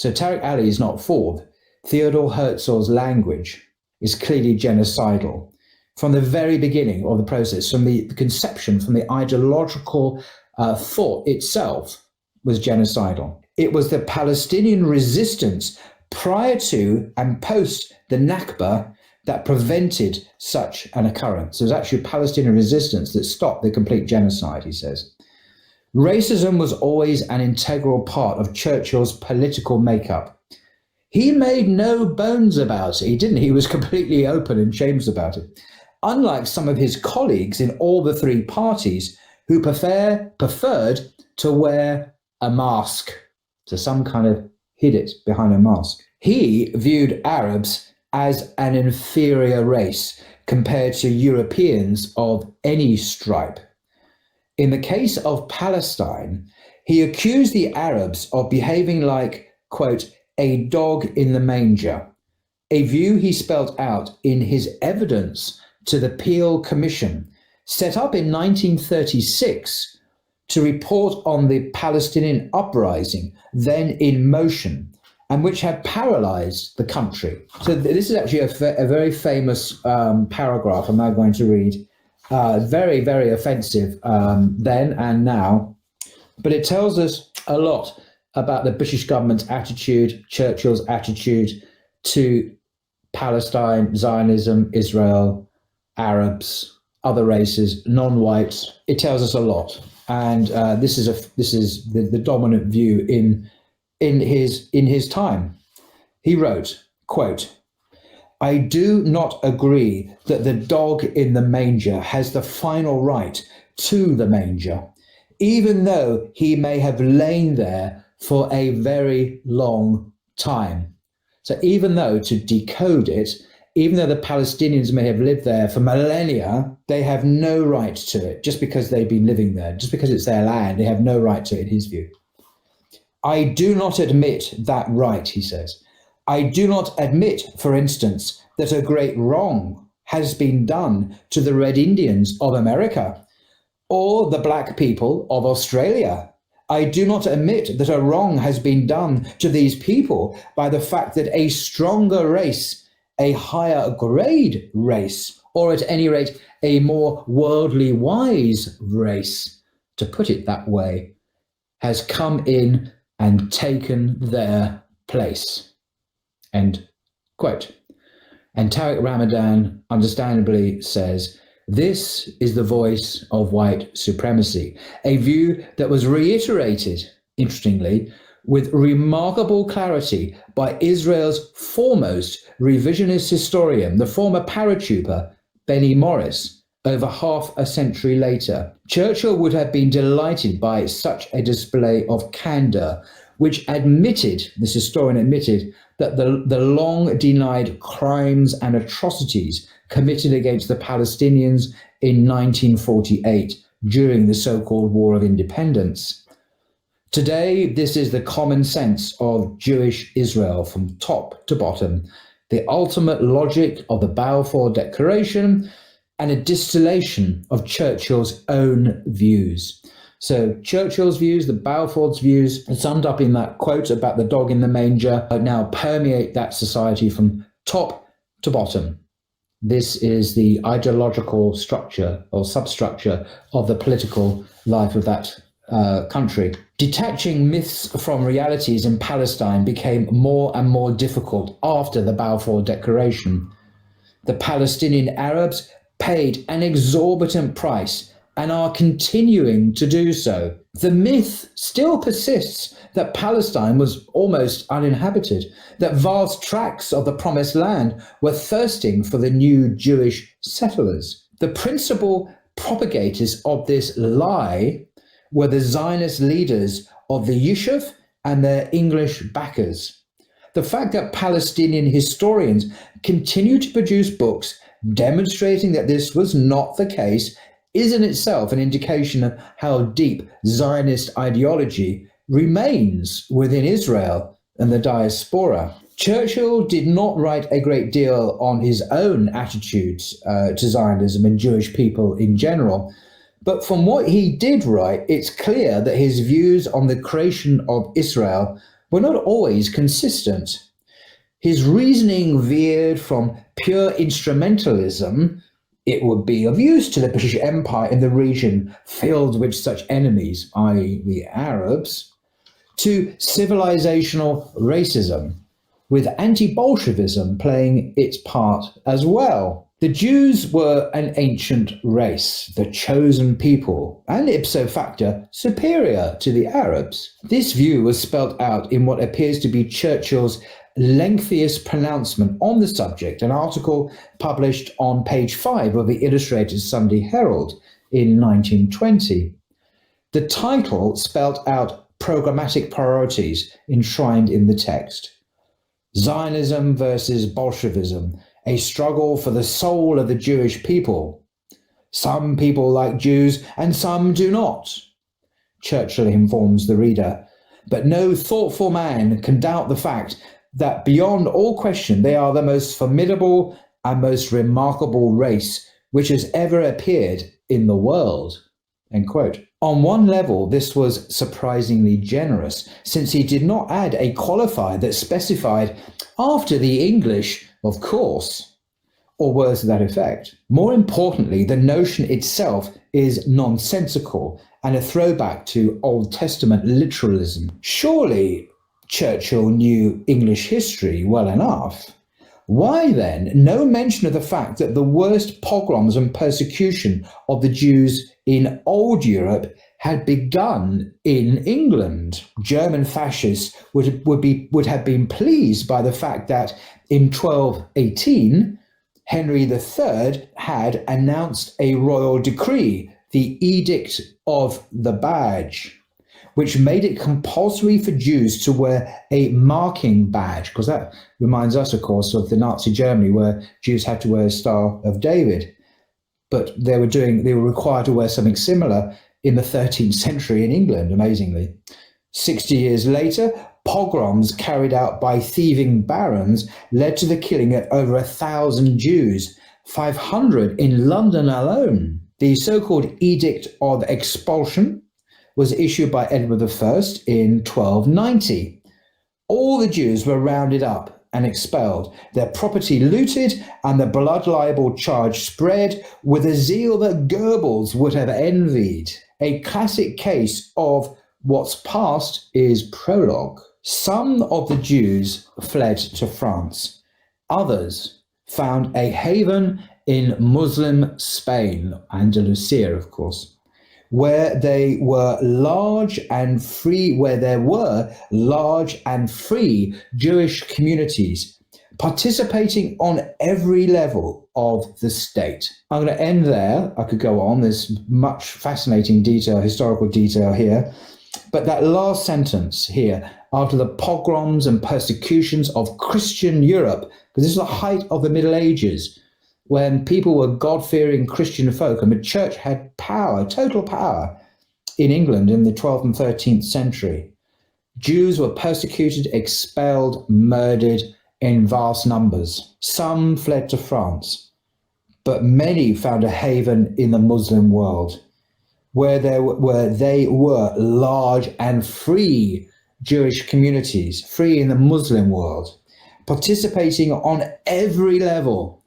So Tariq Ali is not fooled. Theodor Herzl's language is clearly genocidal. From the very beginning of the process, from the conception, from the ideological thought itself was genocidal. It was the Palestinian resistance prior to and post the Nakba that prevented such an occurrence. It was actually Palestinian resistance that stopped the complete genocide, he says. Racism was always an integral part of Churchill's political makeup. He made no bones about it. He didn't. He was completely open and shameless about it. Unlike some of his colleagues in all the three parties who preferred to wear a mask. So some kind of hid it behind a mask. He viewed Arabs as an inferior race compared to Europeans of any stripe. In the case of Palestine, he accused the Arabs of behaving like, quote, a dog in the manger, a view he spelled out in his evidence to the Peel Commission, set up in 1936 to report on the Palestinian uprising then in motion and which had paralyzed the country. So this is actually a very famous paragraph I'm now going to read. Very, very offensive then and now, but it tells us a lot about the British government's attitude, Churchill's attitude to Palestine, Zionism, Israel, Arabs, other races, non-whites. It tells us a lot, and this is the dominant view in his time. He wrote, quote, I do not agree that the dog in the manger has the final right to the manger, even though he may have lain there for a very long time. So even though, to decode it, even though the Palestinians may have lived there for millennia, they have no right to it just because they've been living there, just because it's their land, they have no right to it in his view. I do not admit that right, he says. I do not admit, for instance, that a great wrong has been done to the Red Indians of America or the black people of Australia. I do not admit that a wrong has been done to these people by the fact that a stronger race, a higher grade race, or at any rate, a more worldly wise race, to put it that way, has come in and taken their place. End quote. And Tariq Ramadan understandably says, this is the voice of white supremacy, a view that was reiterated, interestingly, with remarkable clarity by Israel's foremost revisionist historian, the former paratrooper Benny Morris, over half a century later. Churchill would have been delighted by such a display of candor, which admitted, this historian admitted, that the long denied crimes and atrocities committed against the Palestinians in 1948 during the so-called War of Independence. Today, this is the common sense of Jewish Israel from top to bottom, the ultimate logic of the Balfour Declaration, and a distillation of Churchill's own views. So Churchill's views, the Balfour's views, summed up in that quote about the dog in the manger, now permeate that society from top to bottom. This is the ideological structure or substructure of the political life of that country. Detaching myths from realities in Palestine became more and more difficult after the Balfour Declaration. The Palestinian Arabs paid an exorbitant price and are continuing to do so. The myth still persists that Palestine was almost uninhabited, that vast tracts of the Promised Land were thirsting for the new Jewish settlers. The principal propagators of this lie were the Zionist leaders of the Yishuv and their English backers. The fact that Palestinian historians continue to produce books demonstrating that this was not the case is in itself an indication of how deep Zionist ideology remains within Israel and the diaspora. Churchill did not write a great deal on his own attitudes to Zionism and Jewish people in general, but from what he did write, it's clear that his views on the creation of Israel were not always consistent. His reasoning veered from pure instrumentalism, it would be of use to the British Empire in the region filled with such enemies, i.e. the Arabs, to civilizational racism, with anti-Bolshevism playing its part as well. The Jews were an ancient race, the chosen people, and ipso facto superior to the Arabs. This view was spelt out in what appears to be Churchill's lengthiest pronouncement on the subject, an article published on page 5 of the Illustrated Sunday Herald in 1920. The title spelt out programmatic priorities enshrined in the text. Zionism versus Bolshevism, a struggle for the soul of the Jewish people. Some people like Jews and some do not, Churchill informs the reader. But no thoughtful man can doubt the fact that beyond all question they are the most formidable and most remarkable race which has ever appeared in the world. End quote. On one level, this was surprisingly generous, since he did not add a qualifier that specified after the English, of course, or words to that effect. More importantly, the notion itself is nonsensical and a throwback to Old Testament literalism. Surely Churchill knew English history well enough. Why then no mention of the fact that the worst pogroms and persecution of the Jews in old Europe had begun in England? German fascists would have been pleased by the fact that in 1218, Henry III had announced a royal decree, the Edict of the Badge, which made it compulsory for Jews to wear a marking badge, because that reminds us, of course, of the Nazi Germany, where Jews had to wear a Star of David. But they were required to wear something similar in the 13th century in England, amazingly. 60 years later, pogroms carried out by thieving barons led to the killing of over 1,000 Jews, 500 in London alone. The so-called Edict of Expulsion was issued by Edward I in 1290. All the Jews were rounded up and expelled, their property looted, and the blood libel charge spread with a zeal that Goebbels would have envied. A classic case of what's past is prologue. Some of the Jews fled to France. Others found a haven in Muslim Spain, Andalusia, of course, where there were large and free Jewish communities participating on every level of the state. I'm going to end there. I could go on. There's much fascinating detail, historical detail here. But that last sentence here, after the pogroms and persecutions of Christian Europe, because this is the height of the Middle Ages, when people were God-fearing Christian folk, and the church had power, total power, in England in the 12th and 13th century. Jews were persecuted, expelled, murdered in vast numbers. Some fled to France, but many found a haven in the Muslim world, where they were large and free Jewish communities, free in the Muslim world, participating on every level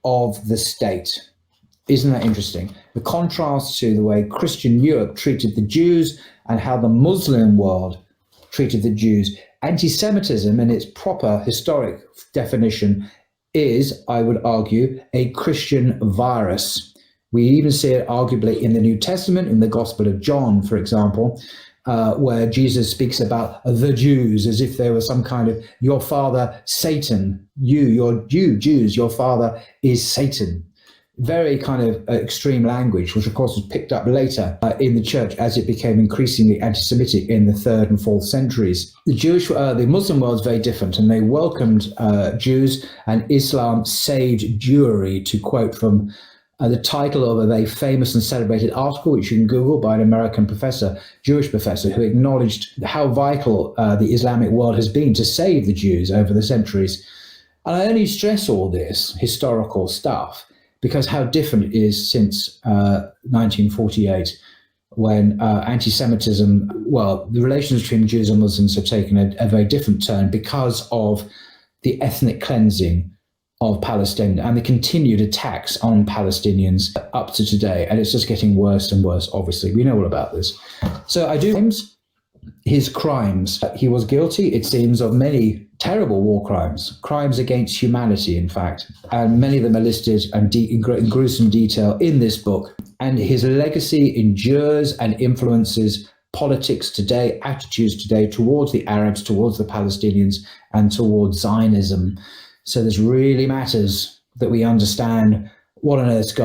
of the state. Isn't that interesting? The contrast to the way Christian Europe treated the Jews and how the Muslim world treated the Jews. Anti-Semitism, in its proper historic definition, is, I would argue, a Christian virus. We even see it arguably in the New Testament, in the Gospel of John, for example, where Jesus speaks about the Jews as if they were some kind of, your father, Satan, Jews, your father is Satan. Very kind of extreme language, which of course was picked up later in the church as it became increasingly anti-Semitic in the 3rd and 4th centuries. The Muslim world is very different, and they welcomed Jews, and Islam saved Jewry, to quote from the title of a very famous and celebrated article, which you can Google, by an American professor, Jewish professor, who acknowledged how vital the Islamic world has been to save the Jews over the centuries. And I only stress all this historical stuff because how different it is since 1948, when anti-Semitism, well, the relations between Jews and Muslims have taken a very different turn because of the ethnic cleansing of Palestine and the continued attacks on Palestinians up to today. And it's just getting worse and worse, obviously. We know all about this. So I do his crimes. He was guilty, it seems, of many terrible war crimes, crimes against humanity, in fact. And many of them are listed in gruesome detail in this book. And his legacy endures and influences politics today, attitudes today towards the Arabs, towards the Palestinians, and towards Zionism. So this really matters that we understand what on earth's going on.